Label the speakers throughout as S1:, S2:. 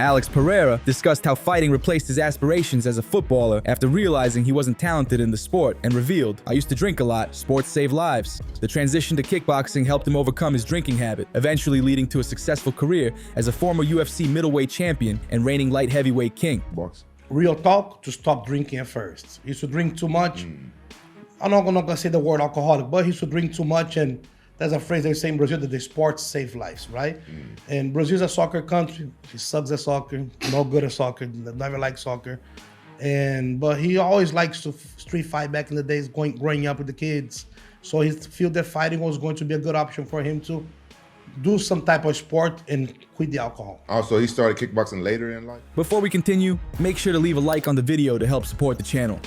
S1: Alex Pereira discussed how fighting replaced his aspirations as a footballer after realizing he wasn't talented in the sport and revealed, "I used to drink a lot. Sports save lives." The transition to kickboxing helped him overcome his drinking habit, eventually leading to a successful career as a former UFC middleweight champion and reigning light heavyweight king.
S2: Real talk, to stop drinking at first. He used to drink too much. I'm not gonna say the word alcoholic, but he used to drink too much, and there's a phrase they say in Brazil that the sports save lives, right? And Brazil's a soccer country. He sucks at soccer, no good at soccer, never liked soccer. But he always likes to street fight back in the days, growing up with the kids. So he felt that fighting was going to be a good option for him to do some type of sport and quit the alcohol.
S3: Oh, so he started kickboxing later in life?
S1: Before we continue, make sure to leave a like on the video to help support the channel.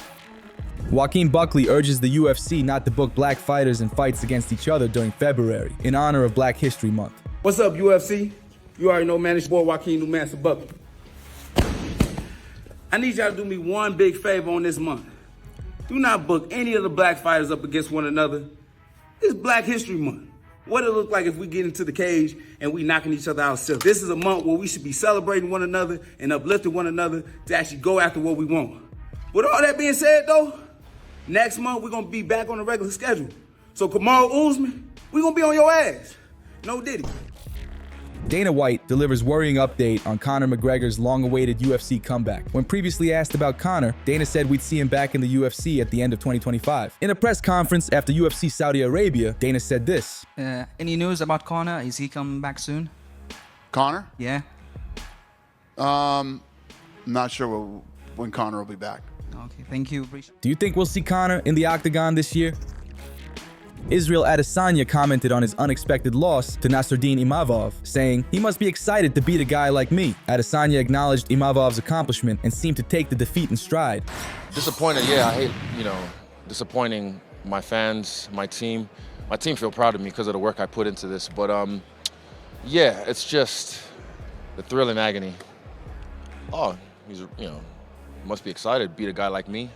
S1: Joaquin Buckley urges the UFC not to book black fighters in fights against each other during February, in honor of Black History Month.
S4: What's up, UFC? You already know, man, it's your boy Joaquin New Master Buckley. I need y'all to do me one big favor on this month. Do not book any of the black fighters up against one another. It's Black History Month. What it look like if we get into the cage and we knocking each other out ourselves. This is a month where we should be celebrating one another and uplifting one another to actually go after what we want. With all that being said, though, next month we're gonna be back on the regular schedule. So Kamaru Usman, we're gonna be on your ass. No Diddy.
S1: Dana White delivers worrying update on Conor McGregor's long-awaited UFC comeback. When previously asked about Conor, Dana said we'd see him back in the UFC at the end of 2025. In a press conference after UFC Saudi Arabia, Dana said this.
S5: Any news about Conor? Is he coming back soon?
S6: Conor?
S5: Yeah.
S6: Not sure when Conor will be back.
S5: Okay, thank you.
S1: Do you think we'll see Conor in the octagon this year? Israel Adesanya commented on his unexpected loss to Nassourdine Imavov, saying, "He must be excited to beat a guy like me." Adesanya acknowledged Imavov's accomplishment and seemed to take the defeat in stride.
S7: Disappointed, yeah. I hate, disappointing my fans, my team. My team feel proud of me because of the work I put into this. But yeah, it's just the thrill and agony. Oh, he's, must be excited, beat a guy like me.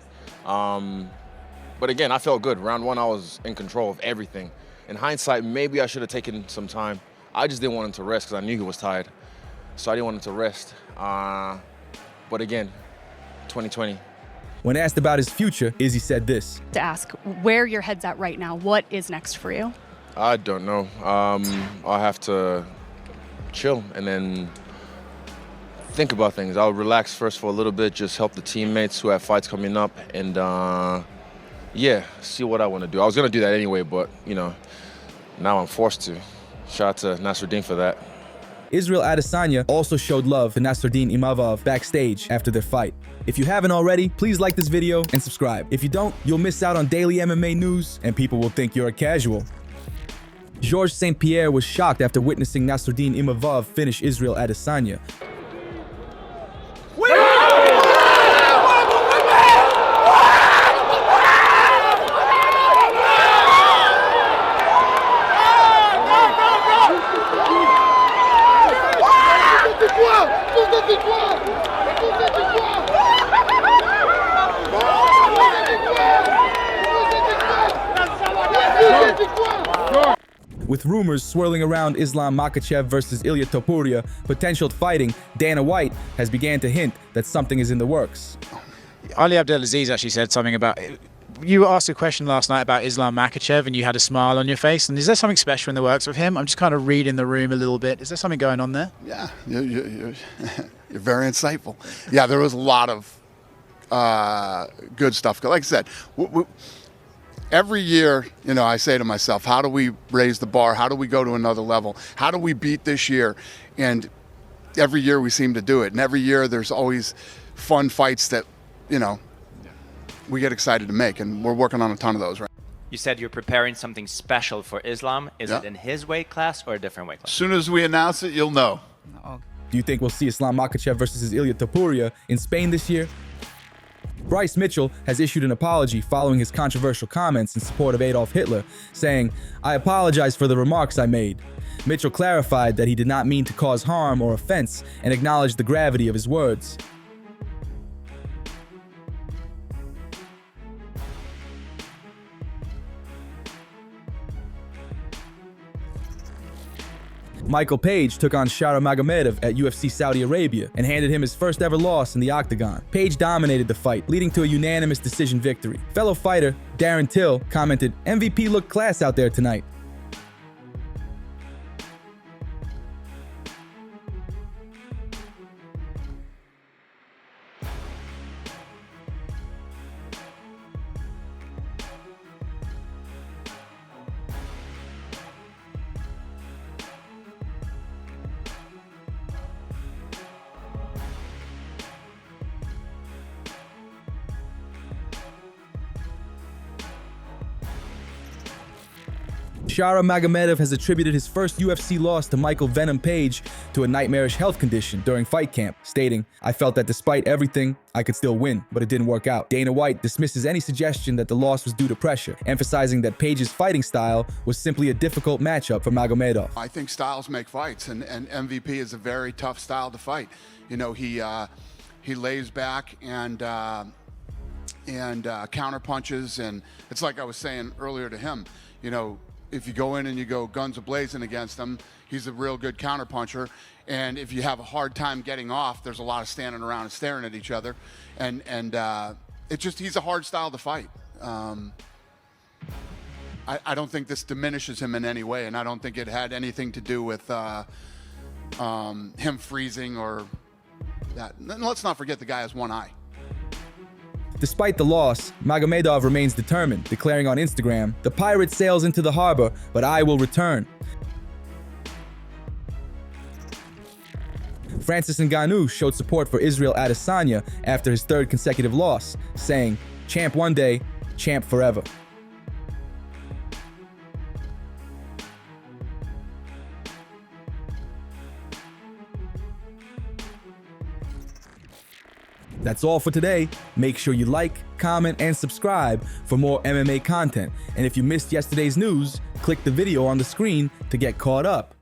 S7: But again, I felt good. Round one, I was in control of everything. In hindsight, maybe I should have taken some time. I just didn't want him to rest because I knew he was tired. So I didn't want him to rest. But again, 2020.
S1: When asked about his future, Izzy said this.
S8: To ask where your head's at right now, what is next for you?
S7: I don't know. I'll have to chill and then think about things. I'll relax first for a little bit, just help the teammates who have fights coming up, and yeah, see what I want to do. I was going to do that anyway, but, now I'm forced to. Shout out to Nassourdine for that.
S1: Israel Adesanya also showed love to Nassourdine Imavov backstage after their fight. If you haven't already, please like this video and subscribe. If you don't, you'll miss out on daily MMA news and people will think you're a casual. Georges St-Pierre was shocked after witnessing Nassourdine Imavov finish Israel Adesanya. With rumors swirling around Islam Makhachev versus Ilia Topuria potential fighting, Dana White has began to hint that something is in the works.
S9: Ali Abdelaziz actually said something about, you were asked a question last night about Islam Makhachev and you had a smile on your face, and is there something special in the works with him? I'm just kind of reading the room a little bit. Is there something going on there?
S6: Yeah, you're very insightful. Yeah, there was a lot of good stuff. Like I said, every year, I say to myself, how do we raise the bar? How do we go to another level? How do we beat this year? And every year we seem to do it. And every year there's always fun fights that, we get excited to make. And we're working on a ton of those right now.
S10: You said you're preparing something special for Islam. Is it in his weight class or a different weight class?
S6: As soon as we announce it, you'll know.
S1: Do you think we'll see Islam Makhachev versus Ilia Topuria in Spain this year? Bryce Mitchell has issued an apology following his controversial comments in support of Adolf Hitler, saying, "I apologize for the remarks I made." Mitchell clarified that he did not mean to cause harm or offense and acknowledged the gravity of his words. Michael Page took on SHARA Magomedov at UFC Saudi Arabia and handed him his first ever loss in the octagon. Page dominated the fight, leading to a unanimous decision victory. Fellow fighter Darren Till commented, "MVP looked class out there tonight." SHARA Magomedov has attributed his first UFC loss to Michael Venom Page to a nightmarish health condition during fight camp, stating, "I felt that despite everything, I could still win, but it didn't work out." Dana White dismisses any suggestion that the loss was due to pressure, emphasizing that Page's fighting style was simply a difficult matchup for Magomedov.
S6: I think styles make fights, and MVP is a very tough style to fight. You know, he lays back and counter punches, and it's like I was saying earlier to him, you know, if you go in and you go guns a-blazing against him, he's a real good counterpuncher. And if you have a hard time getting off, there's a lot of standing around and staring at each other. And it's just, he's a hard style to fight. I don't think this diminishes him in any way, and I don't think it had anything to do with him freezing or that. And let's not forget the guy has one eye.
S1: Despite the loss, Magomedov remains determined, declaring on Instagram, "The pirate sails into the harbor, but I will return." Francis Ngannou showed support for Israel Adesanya after his third consecutive loss, saying, "Champ one day, champ forever." That's all for today. Make sure you like, comment, and subscribe for more MMA content. And if you missed yesterday's news, click the video on the screen to get caught up.